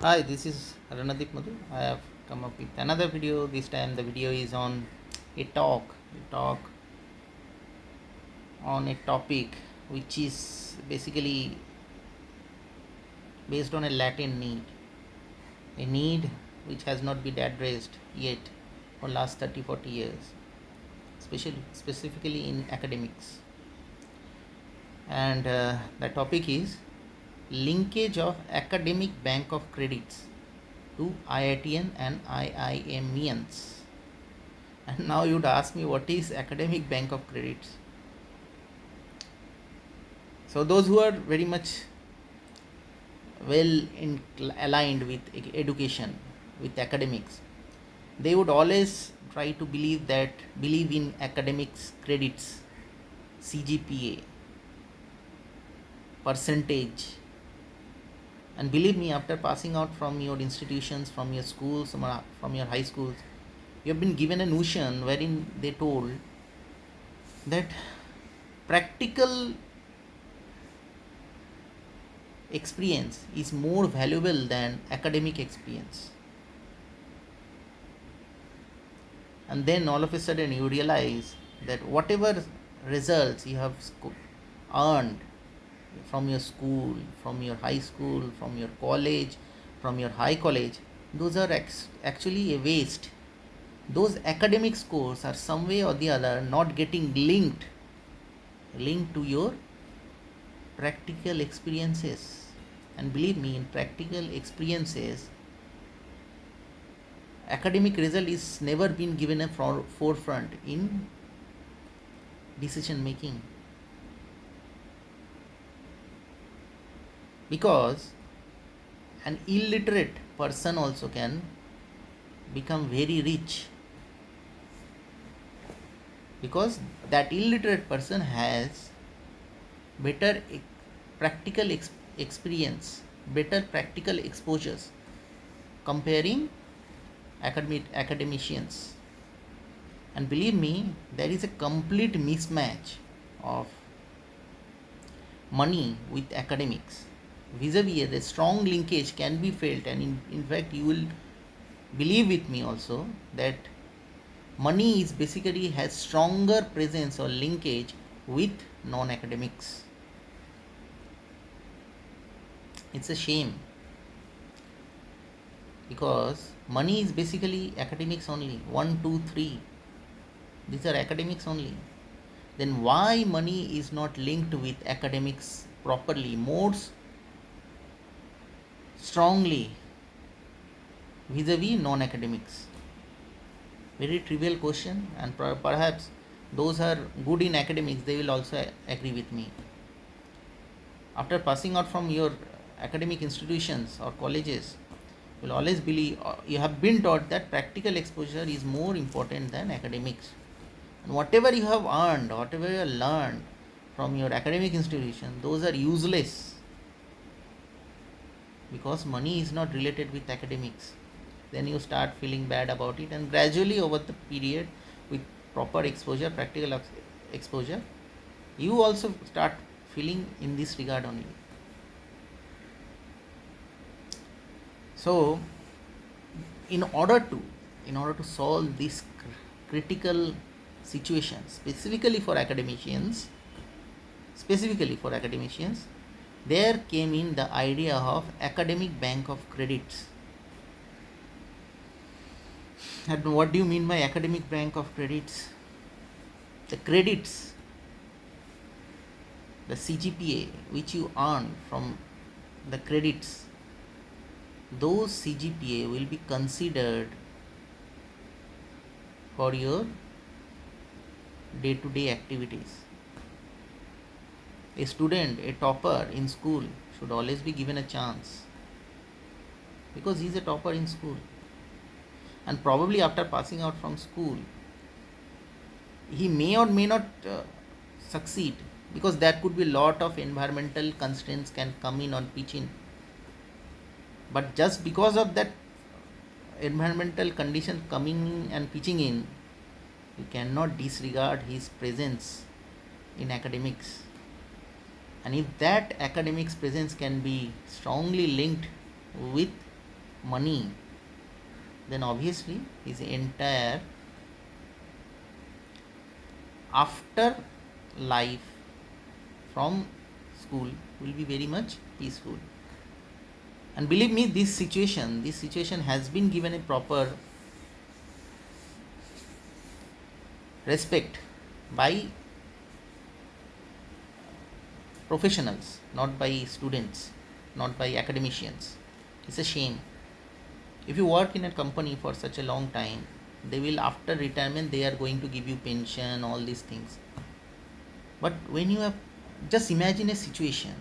Hi, this is Ranadip Madhu. I have come up with another video. This time the video is on a talk on a topic which is basically based on a latent need, a need which has not been addressed yet for last 30-40 years, especially specifically in academics. And the topic is linkage of academic bank of credits to IITian and IIMians. And now you'd ask me, what is academic bank of credits? So those who are very much aligned with education, with academics, they would always try to believe in academics credits, CGPA, percentage. And believe me, after passing out from your institutions, from your schools, from your high schools, you have been given a notion wherein they told that practical experience is more valuable than academic experience. And then all of a sudden you realize that whatever results you have earned from your school, from your high school, from your college, from your high college, those are actually a waste. Those academic scores are some way or the other not getting linked to your practical experiences. And believe me, in practical experiences, academic result is never been given a forefront in decision making, because an illiterate person also can become very rich, because that illiterate person has better practical experience, better practical exposures comparing academicians. And believe me, there is a complete mismatch of money with academics. Vis-a-vis, a strong linkage can be felt, and in fact you will believe with me also that money is basically has stronger presence or linkage with non-academics. It's a shame, because money is basically academics only. 1, 2, 3, these are academics only. Then why money is not linked with academics properly, more strongly vis-a-vis non-academics? Very trivial question, and perhaps those are good in academics, they will also agree with me. After passing out from your academic institutions or colleges, you will always believe, you have been taught that practical exposure is more important than academics. And whatever you have earned, whatever you have learned from your academic institution, those are useless, because money is not related with academics. Then you start feeling bad about it, and gradually over the period, with proper exposure, practical exposure, you also start feeling in this regard only. So in order to solve this critical situation, specifically for academicians, there came in the idea of academic bank of credits. And what do you mean by academic bank of credits? The credits, the CGPA which you earn from the credits, those CGPA will be considered for your day-to-day activities. A student, a topper in school, should always be given a chance, because he is a topper in school. And probably after passing out from school, he may or may not succeed, because there could be a lot of environmental constraints can come in on pitch in. But just because of that environmental condition coming and pitching in, you cannot disregard his presence in academics. And if that academics presence can be strongly linked with money, then obviously his entire after life from school will be very much peaceful. And believe me, this situation has been given a proper respect by professionals, not by students, not by academicians. It's a shame. If you work in a company for such a long time, they will, after retirement, they are going to give you pension, all these things. But when you have, just imagine a situation,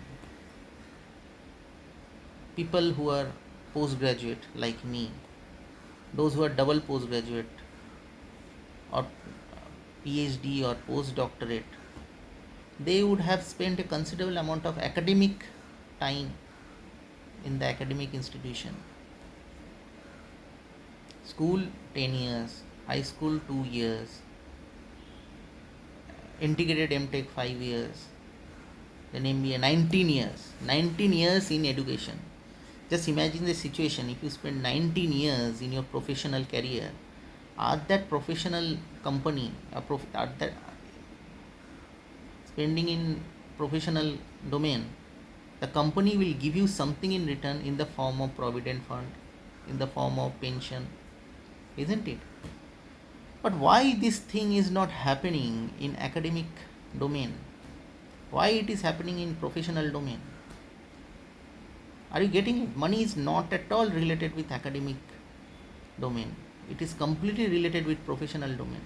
people who are postgraduate like me, those who are double postgraduate or PhD or postdoctorate, they would have spent a considerable amount of academic time in the academic institution. School 10 years, high school 2 years, integrated MTech 5 years, then MBA 19 years. 19 years in education. Just imagine the situation, if you spend 19 years in your professional career, at that professional company, at that spending in professional domain, the company will give you something in return in the form of provident fund, in the form of pension, isn't it? But why this thing is not happening in academic domain? Why it is happening in professional domain? Are you getting it? Money is not at all related with academic domain. It is completely related with professional domain.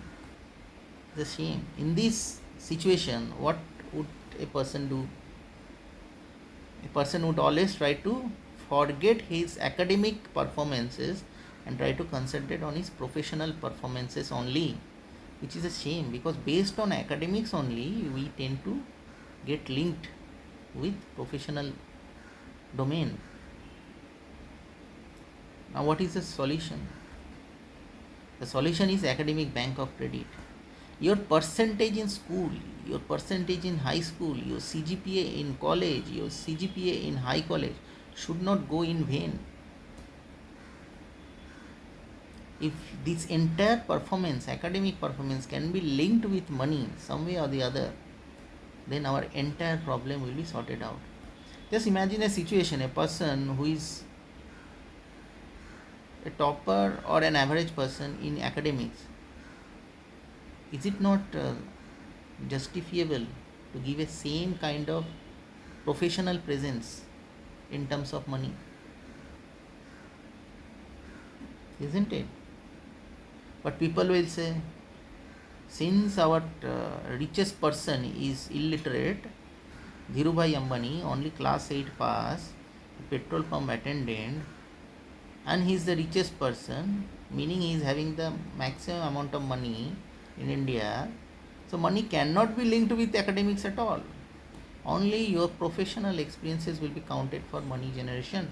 The same. In this situation, what would a person do? A person would always try to forget his academic performances and try to concentrate on his professional performances only, which is a shame, because based on academics only we tend to get linked with professional domain. Now what is the solution? The solution is academic bank of credit. Your percentage in school, your percentage in high school, your CGPA in college, your CGPA in high college should not go in vain. If this entire performance, academic performance, can be linked with money some way or the other, then our entire problem will be sorted out. Just imagine a situation, a person who is a topper or an average person in academics. Is it not justifiable to give a same kind of professional presence in terms of money? Isn't it? But people will say, since our richest person is illiterate, Dhirubhai Ambani, only class 8 pass, petrol pump attendant, and he is the richest person, meaning he is having the maximum amount of money in India. So money cannot be linked with academics at all. Only your professional experiences will be counted for money generation.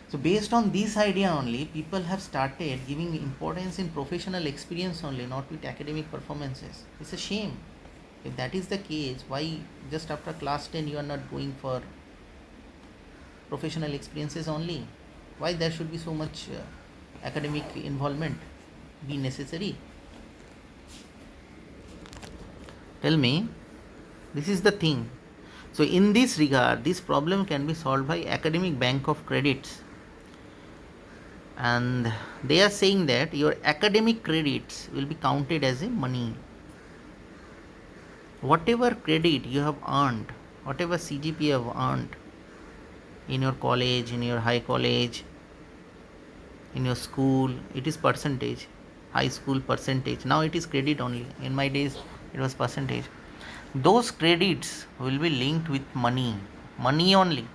So based on this idea only, people have started giving importance in professional experience only, not with academic performances. It's a shame. If that is the case, why just after class 10 you are not going for professional experiences only? Why there should be so much academic involvement be necessary? Tell me. This is the thing. So in this regard, this problem can be solved by academic bank of credits. And they are saying that your academic credits will be counted as a money. Whatever credit you have earned, whatever CGPA you have earned in your college, in your high college, in your school, it is percentage. High school percentage. Now it is credit only. In my days, it was percentage. Those credits will be linked with money. Money only.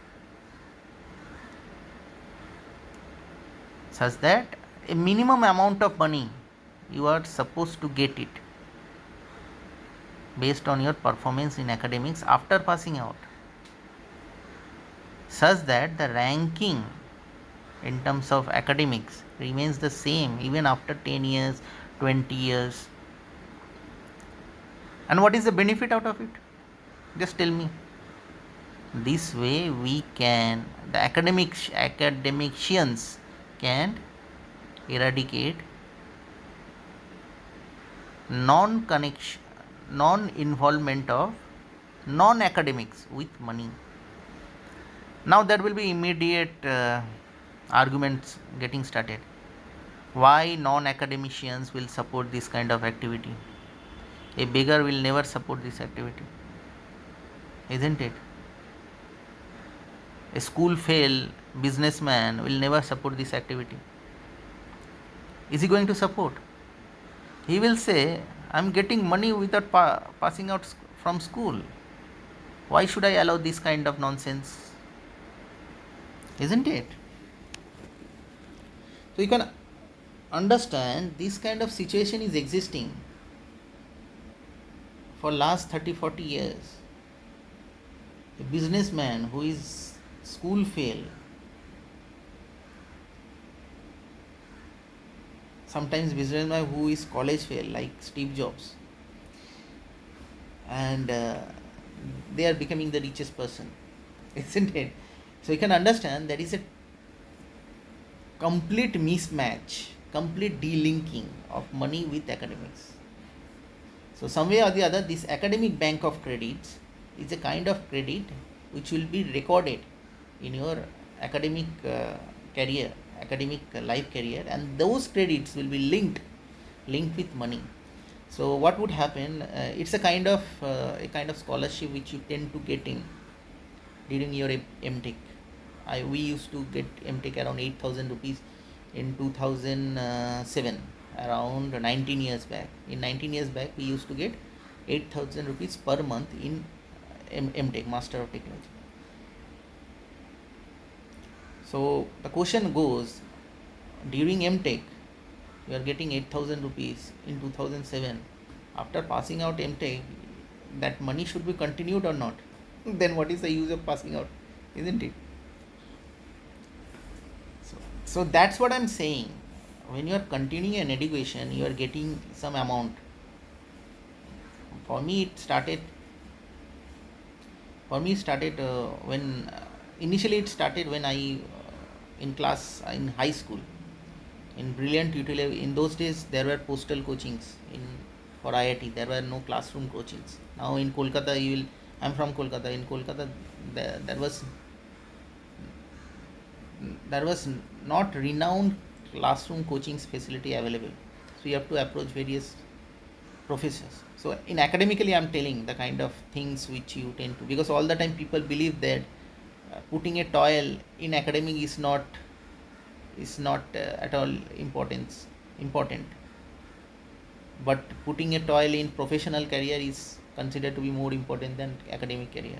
Such that a minimum amount of money you are supposed to get it based on your performance in academics after passing out, such that the ranking in terms of academics remains the same even after 10 years, 20 years. And what is the benefit out of it? Just tell me. This way we can, the academicians can eradicate non-connection, non-involvement of non-academics with money. Now there will be immediate arguments getting started. Why non-academicians will support this kind of activity? A beggar will never support this activity, isn't it? A school fail businessman will never support this activity. Is he going to support? He will say, I'm getting money without passing out from school. Why should I allow this kind of nonsense? Isn't it? So you can understand this kind of situation is existing for last 30-40 years. A businessman who is school fail, sometimes businessman who is college fail, like Steve Jobs, and they are becoming the richest person, isn't it? So you can understand there is a complete mismatch, complete delinking of money with academics. So some way or the other, this academic bank of credits is a kind of credit which will be recorded in your academic career, academic life career, and those credits will be linked with money. So what would happen? It's a kind of scholarship which you tend to get in during your MTech. We used to get MTech around 8,000 rupees in 2007, around 19 years back. In 19 years back, we used to get 8,000 rupees per month in MTech, Master of Technology. So the question goes, during MTech, you are getting 8,000 rupees in 2007. After passing out MTech, that money should be continued or not? Then what is the use of passing out, isn't it? So that's what I'm saying. When you are continuing an education, you are getting some amount. For me, it started when initially it started when I in class in high school, in brilliant utility. In those days, there were postal coachings for IIT. There were no classroom coachings. Now in Kolkata, I'm from Kolkata. In Kolkata, there was not renowned classroom coaching facility available. So you have to approach various professors. So in academically, I'm telling the kind of things which you tend to, because all the time people believe that putting a toil in academic is not at all important. But putting a toil in professional career is considered to be more important than academic career.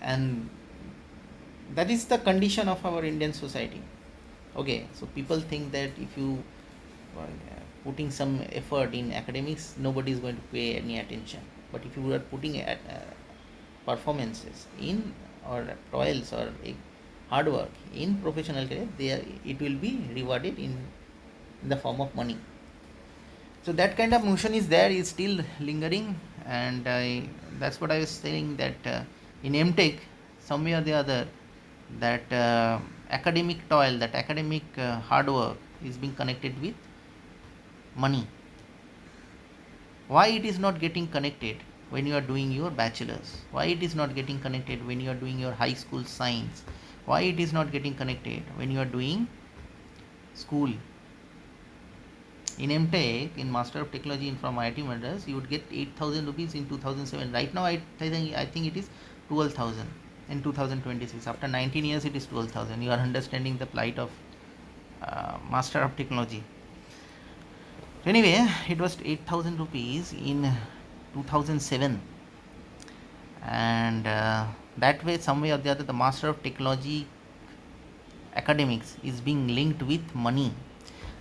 And that is the condition of our Indian society. Okay, so people think that if you putting some effort in academics, nobody is going to pay any attention. But if you are putting performances in or toils or hard work in professional career, it will be rewarded in the form of money. So that kind of notion is there, is still lingering, and that's what I was saying, that in MTech, some way or the other, that academic toil, that academic hard work is being connected with money. Why it is not getting connected when you are doing your bachelor's? Why it is not getting connected when you are doing your high school science? Why it is not getting connected when you are doing school? In MTech, in Master of Technology from IIT Madras, you would get 8,000 rupees in 2007. Right now, I think it is 12,000 in 2026. After 19 years, it is 12,000. You are understanding the plight of Master of Technology. Anyway, it was 8,000 rupees in 2007, and that way, some way or the other, the Master of Technology academics is being linked with money.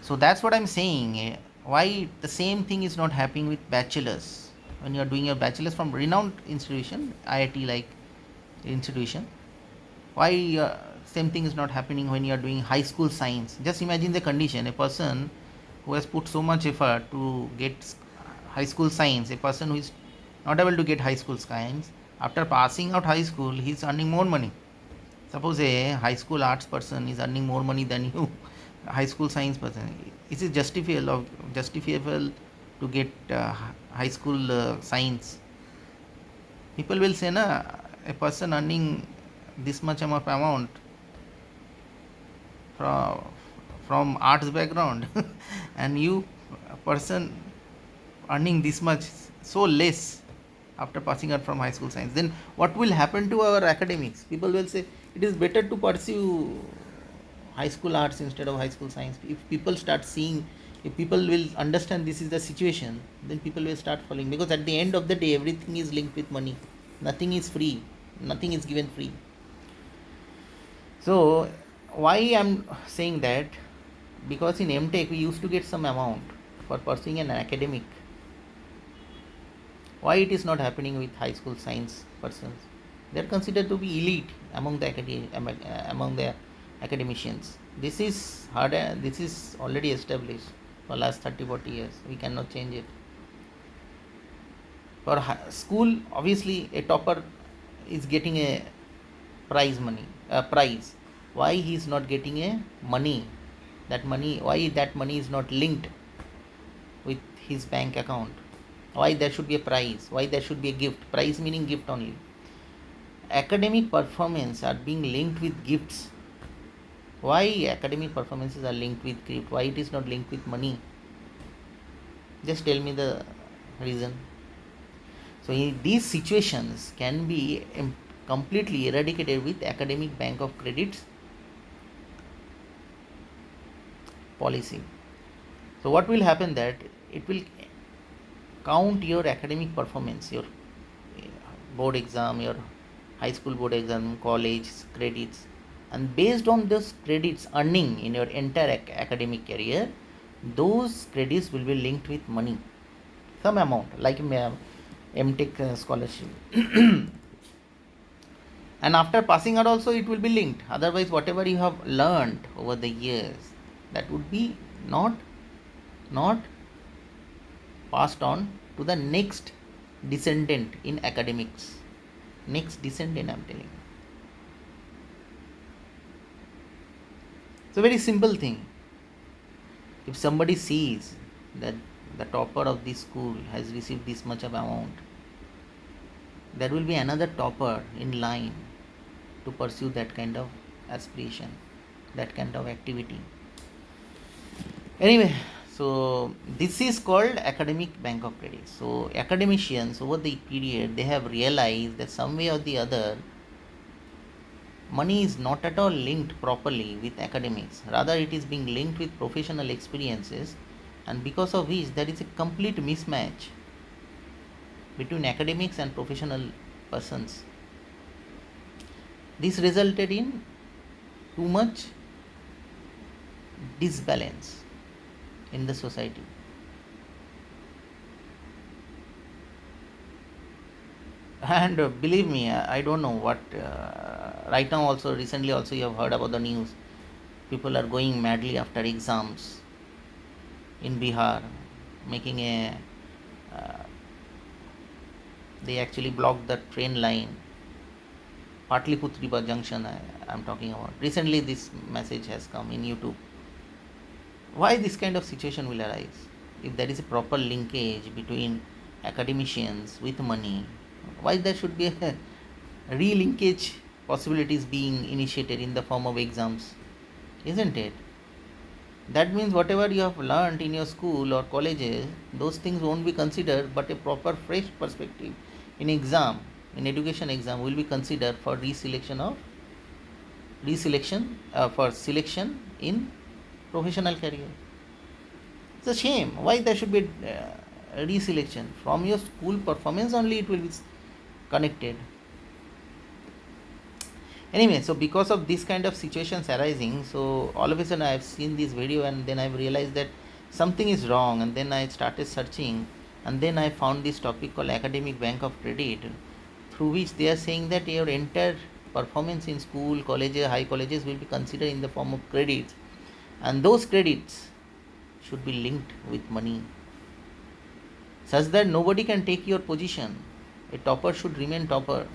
So that's what I'm saying. Why the same thing is not happening with bachelors? When you are doing your bachelors from renowned institution, IIT like institution, why same thing is not happening when you are doing high school science? Just imagine the condition: a person who has put so much effort to get high school science, a person who is not able to get high school science, After passing out high school, he is earning more money. Suppose a high school arts person is earning more money than you, high school science person. Is it justifiable to get high school science? People will say, na, a person earning this much amount from arts background and you, a person earning this much, so less after passing out from high school science, then what will happen to our academics? People will say it is better to pursue high school arts instead of high school science. If people start seeing, if people will understand this is the situation, then people will start following, because at the end of the day everything is linked with money. Nothing is free, nothing is given free. So why I'm saying that? Because in MTech we used to get some amount for pursuing an academic. Why it is not happening with high school science persons? They are considered to be elite among the academicians. This is hard. This is already established for last 30-40 years. We cannot change it. For school, obviously a topper is getting a prize. Why he is not getting a money? Why that money is not linked with his bank account? Why there should be a prize? Why there should be a gift? Prize meaning gift only. Academic performance are being linked with gifts. Why academic performances are linked with gift? Why it is not linked with money? Just tell me the reason. So these situations can be completely eradicated with academic bank of credits policy. So what will happen, that it will count your academic performance, your board exam, your high school board exam, college credits, and based on those credits earning in your entire academic career, those credits will be linked with money, some amount, like MTech scholarship. And after passing out also it will be linked. Otherwise whatever you have learned over the years, that would be not passed on to the next descendant in academics. Next descendant, I'm telling you. It's a very simple thing. If somebody sees that the topper of this school has received this much of amount, there will be another topper in line to pursue that kind of aspiration, that kind of activity. Anyway, so this is called academic bank of credit. So academicians over the period, they have realized that some way or the other, money is not at all linked properly with academics. Rather, it is being linked with professional experiences, and because of which there is a complete mismatch between academics and professional persons. This resulted in too much disbalance in the society. And believe me, I don't know what right now also, recently also, you have heard about the news. People are going madly after exams in Bihar, making a they actually blocked the train line, Patliputra junction I'm talking about. Recently this message has come in YouTube. Why this kind of situation will arise? If there is a proper linkage between academicians with money, why there should be a re-linkage possibilities being initiated in the form of exams? Isn't it? That means whatever you have learned in your school or colleges, those things won't be considered, but a proper fresh perspective in exam, in education exam, will be considered for for selection in professional career. It's a shame. Why there should be reselection? From your school performance only it will be connected. Anyway, so because of this kind of situations arising, so all of a sudden I have seen this video and then I've realized that something is wrong, and then I started searching, and then I found this topic called academic bank of credit, through which they are saying that your entire performance in school, colleges, high colleges will be considered in the form of credits, and those credits should be linked with money, such that nobody can take your position. A topper should remain topper.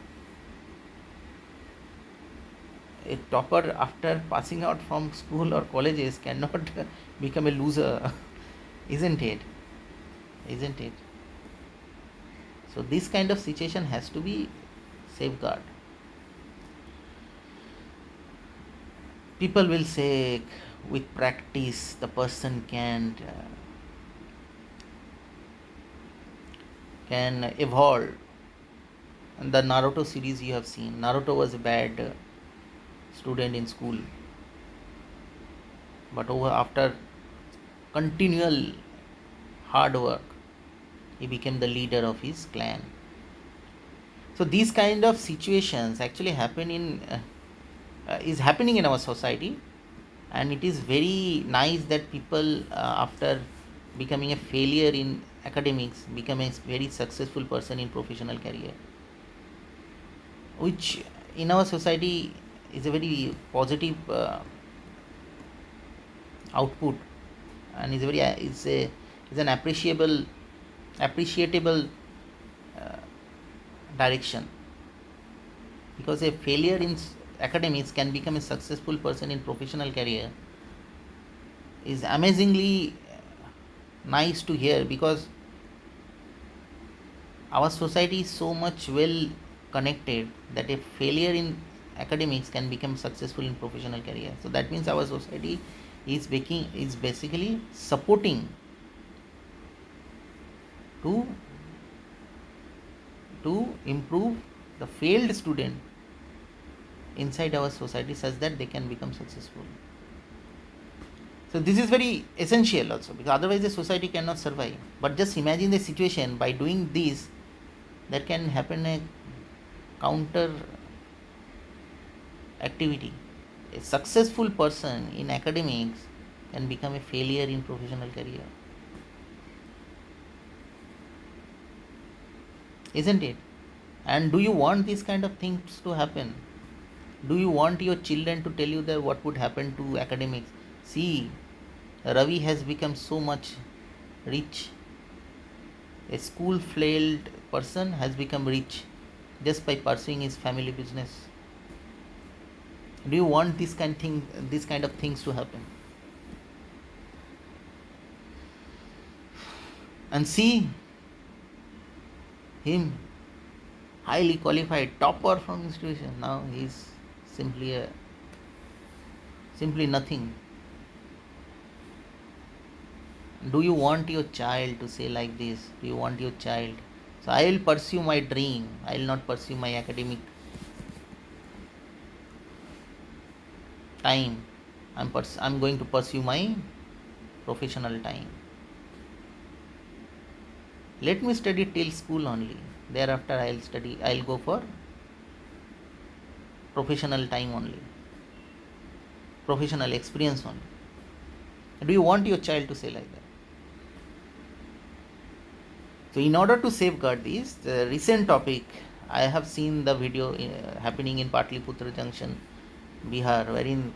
A topper after passing out from school or colleges cannot become a loser, isn't it? Isn't it? So this kind of situation has to be safeguarded. People will say with practice the person can evolve. And the Naruto series you have seen, Naruto was a bad student in school, but after continual hard work he became the leader of his clan. So these kind of situations actually happen in is happening in our society, and it is very nice that people after becoming a failure in academics become a very successful person in professional career, which in our society is a very positive output, and is very is an appreciable direction, because a failure in academics can become a successful person in professional career is amazingly nice to hear, because our society is so much well connected that a failure in academics can become successful in professional career. So that means our society is basically supporting to improve the failed student inside our society such that they can become successful. So this is very essential also, because otherwise the society cannot survive. But just imagine the situation, by doing this there can happen a counter activity. A successful person in academics can become a failure in professional career, isn't it? And do you want these kind of things to happen? Do you want your children to tell you that what would happen to academics? See, Ravi has become so much rich. A school failed person has become rich just by pursuing his family business. Do you want this kind of things to happen? And see him, highly qualified, topper from institution. Now he is simply nothing. Do you want your child to say like this? Do you want your child? So I will pursue my dream. I will not pursue my academic time. I'm going to pursue my professional time. Let me study till school only. Thereafter I'll go for professional time only. Professional experience only. Do you want your child to say like that? So in order to safeguard this, the recent topic, I have seen the video happening in Patliputra Junction, Bihar, wherein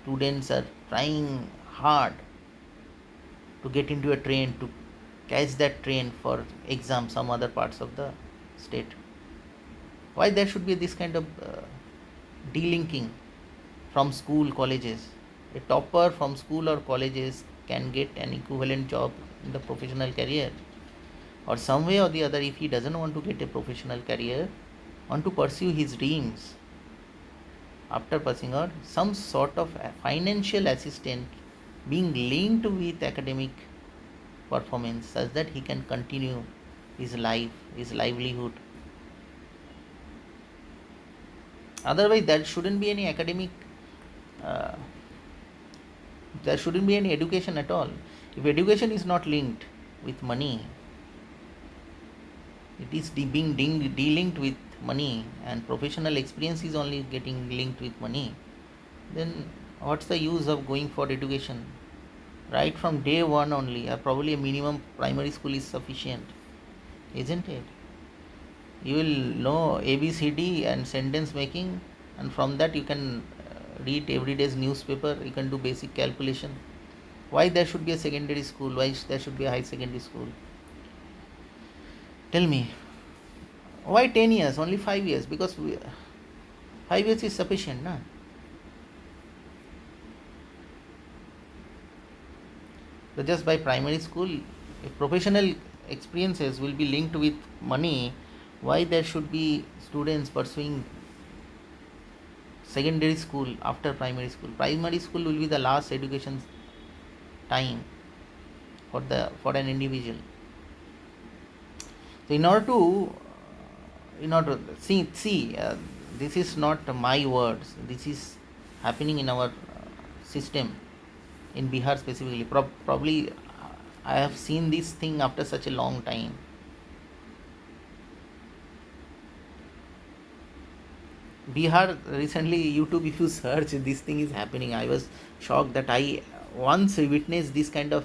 students are trying hard to get into a train, to catch that train for exam some other parts of the state. Why there should be this kind of delinking from school, colleges? A topper from school or colleges can get an equivalent job in the professional career, or some way or the other. If he doesn't want to get a professional career, want to pursue his dreams, after passing out, some sort of financial assistant being linked with academic performance such that he can continue his life, his livelihood. Otherwise there shouldn't be any academic there shouldn't be any education at all. If education is not linked with money, it is being de-linked with money, and professional experience is only getting linked with money, then what's the use of going for education? Right from day one only, probably a minimum primary school is sufficient, isn't it? You will know ABCD and sentence making, and from that you can read everyday's newspaper, you can do basic calculation. Why there should be a secondary school? Why there should be a high secondary school? Tell me. Why 10 years? Only 5 years, because 5 years is sufficient, na? So just by primary school, if professional experiences will be linked with money, why there should be students pursuing secondary school after primary school? Primary school will be the last education time for an individual. So in order to this is not my words. This is happening in our system in Bihar specifically. Probably I have seen this thing after such a long time. Bihar recently, YouTube, if you search, this thing is happening. I was shocked that I once witnessed this kind of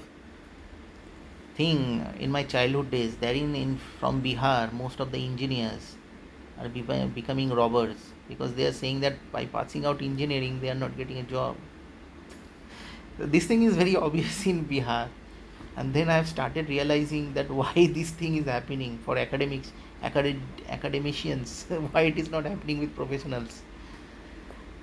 thing in my childhood days. Therein, from Bihar, most of the engineers are becoming robbers, because they are saying that by passing out engineering, they are not getting a job. This thing is very obvious in Bihar, and then I have started realizing that why this thing is happening for academicians, why it is not happening with professionals.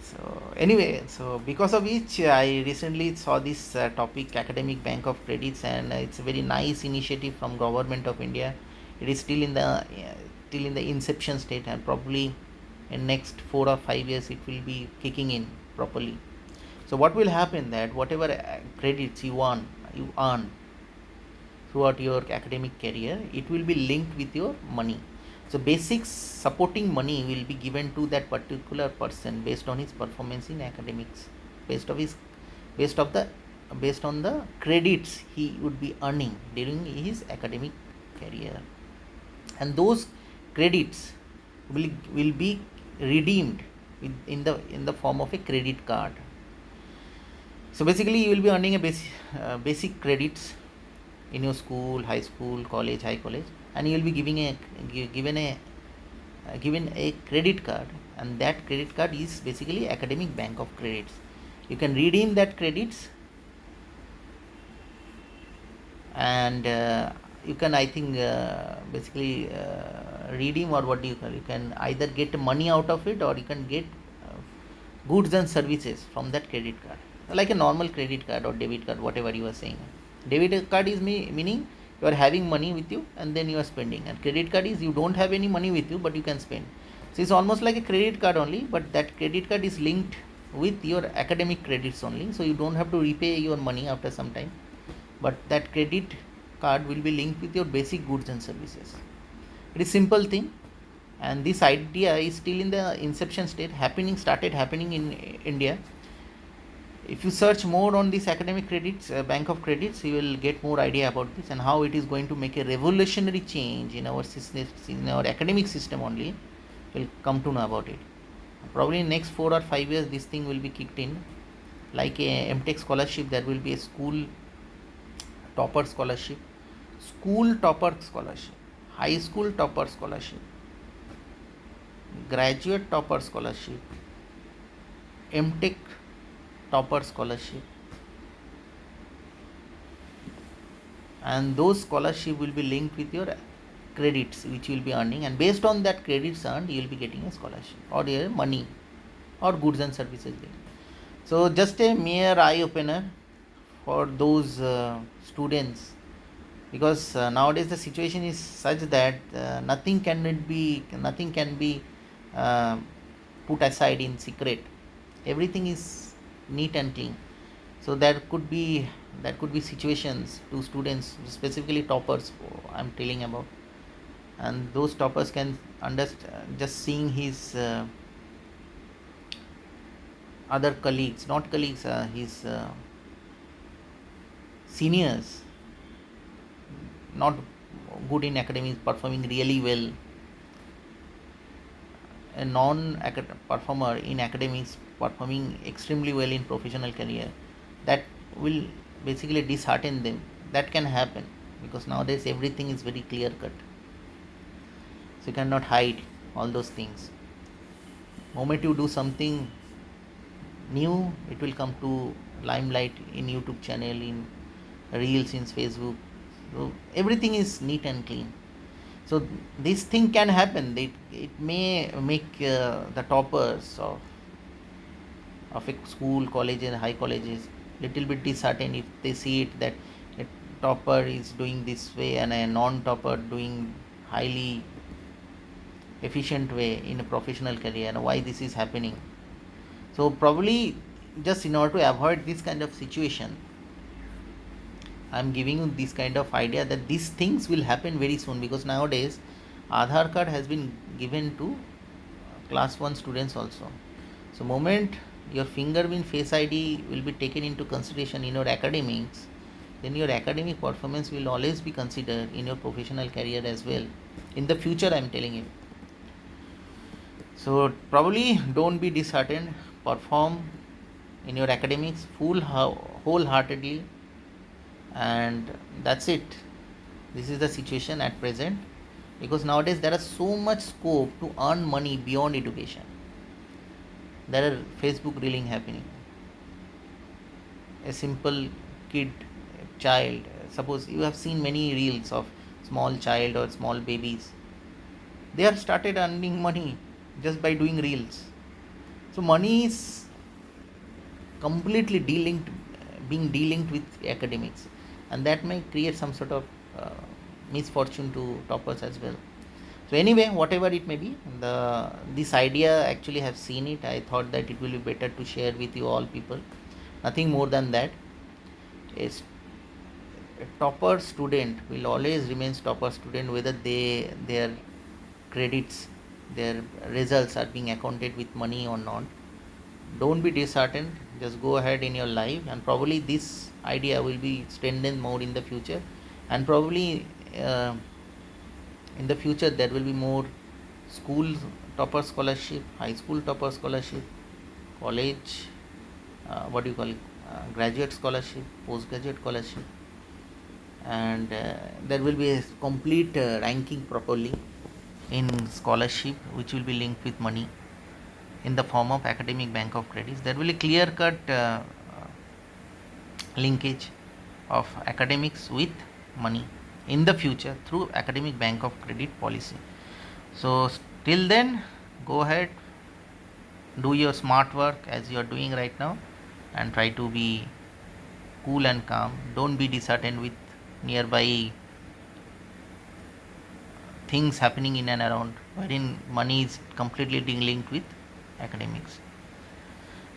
So anyway, so because of which I recently saw this topic, academic bank of credits, and it's a very nice initiative from government of India. It is still in the inception state, and probably in next 4 or 5 years it will be kicking in properly. So what will happen, that whatever credits you earn throughout your academic career, it will be linked with your money. So basic supporting money will be given to that particular person based on his performance in academics, based of his based of the based on the credits he would be earning during his academic career, and those credits will be redeemed in the form of a credit card. So basically, you will be earning a basic credits in your school, high school, college, high college, and you will be given a credit card, and that credit card is basically academic bank of credits. You can redeem that credits, and you can, I think, basically redeem, or what do you call? You can either get money out of it, or you can get goods and services from that credit card, like a normal credit card or debit card, whatever you are saying. Debit card is meaning you are having money with you and then you are spending, and credit card is you don't have any money with you but you can spend. So it's almost like a credit card only, but that credit card is linked with your academic credits only, so you don't have to repay your money after some time, but that credit card will be linked with your basic goods and services. It is simple thing, and this idea is still in the inception state, started happening in India. If you search more on this academic credits, bank of credits, you will get more idea about this and how it is going to make a revolutionary change in our system, in our academic system only. We'll come to know about it. Probably in next 4 or 5 years, this thing will be kicked in, like a MTech scholarship. There will be a school topper scholarship, high school topper scholarship, graduate topper scholarship, MTech topper scholarship, and those scholarship will be linked with your credits which you will be earning, and based on that credits earned, you will be getting a scholarship or your money or goods and services. So just a mere eye opener for those students, because nowadays the situation is such that nothing can be uh, put aside in secret. Everything is neat and clean. So there could be situations to students, specifically toppers I'm telling about, and those toppers can understand, just seeing his other colleagues, not colleagues, his seniors, not good in academics, performing really well. A performer in academics performing extremely well in professional career, that will basically dishearten them. That can happen because nowadays everything is very clear cut, so you cannot hide all those things. Moment you do something new, it will come to limelight in YouTube channel, in reels, in Facebook. So everything is neat and clean. So this thing can happen. It may make the toppers of a school, college and high colleges little bit disheartened if they see it that a topper is doing this way and a non-topper doing highly efficient way in a professional career, and why this is happening. So probably, just in order to avoid this kind of situation, I'm giving you this kind of idea that these things will happen very soon, because nowadays Aadhaar card has been given to class 1 students also. So moment your fingerprint face ID will be taken into consideration in your academics, then your academic performance will always be considered in your professional career as well. In the future, I'm telling you. So probably don't be disheartened. Perform in your academics wholeheartedly, and that's it. This is the situation at present, because nowadays there is so much scope to earn money beyond education. There are Facebook reeling happening. A simple kid, child, suppose you have seen many reels of small child or small babies, they have started earning money just by doing reels. So money is completely being delinked with academics, and that may create some sort of misfortune to toppers as well. So anyway, whatever it may be, this idea actually have seen it. I thought that it will be better to share with you all people. Nothing more than that. A topper student will always remains topper student, whether their credits, their results are being accounted with money or not. Don't be disheartened, just go ahead in your life, and probably this idea will be strengthened more in the future, and probably in the future there will be more school topper scholarship, high school topper scholarship, college, what do you call it, graduate scholarship, postgraduate scholarship, and there will be a complete ranking properly in scholarship, which will be linked with money in the form of academic bank of credits. There will be clear cut linkage of academics with money in the future through academic bank of credit policy. So till then, go ahead, do your smart work as you are doing right now, and try to be cool and calm. Don't be disheartened with nearby things happening in and around wherein money is completely linked with academics.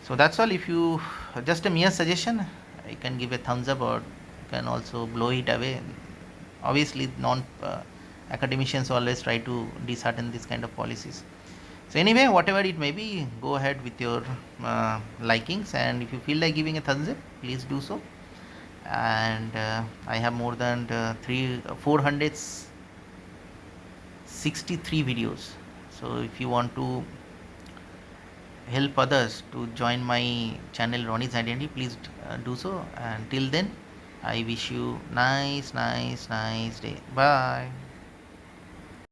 So that's all. If you, just a mere suggestion, you can give a thumbs up, or you can also blow it away. Obviously non academicians always try to dishearten this kind of policies. So anyway, whatever it may be, go ahead with your likings, and if you feel like giving a thumbs up, please do so. And I have more than 463 videos. So if you want to help others to join my channel Ronnie's Identity, please do so. And till then, I wish you nice day. Bye.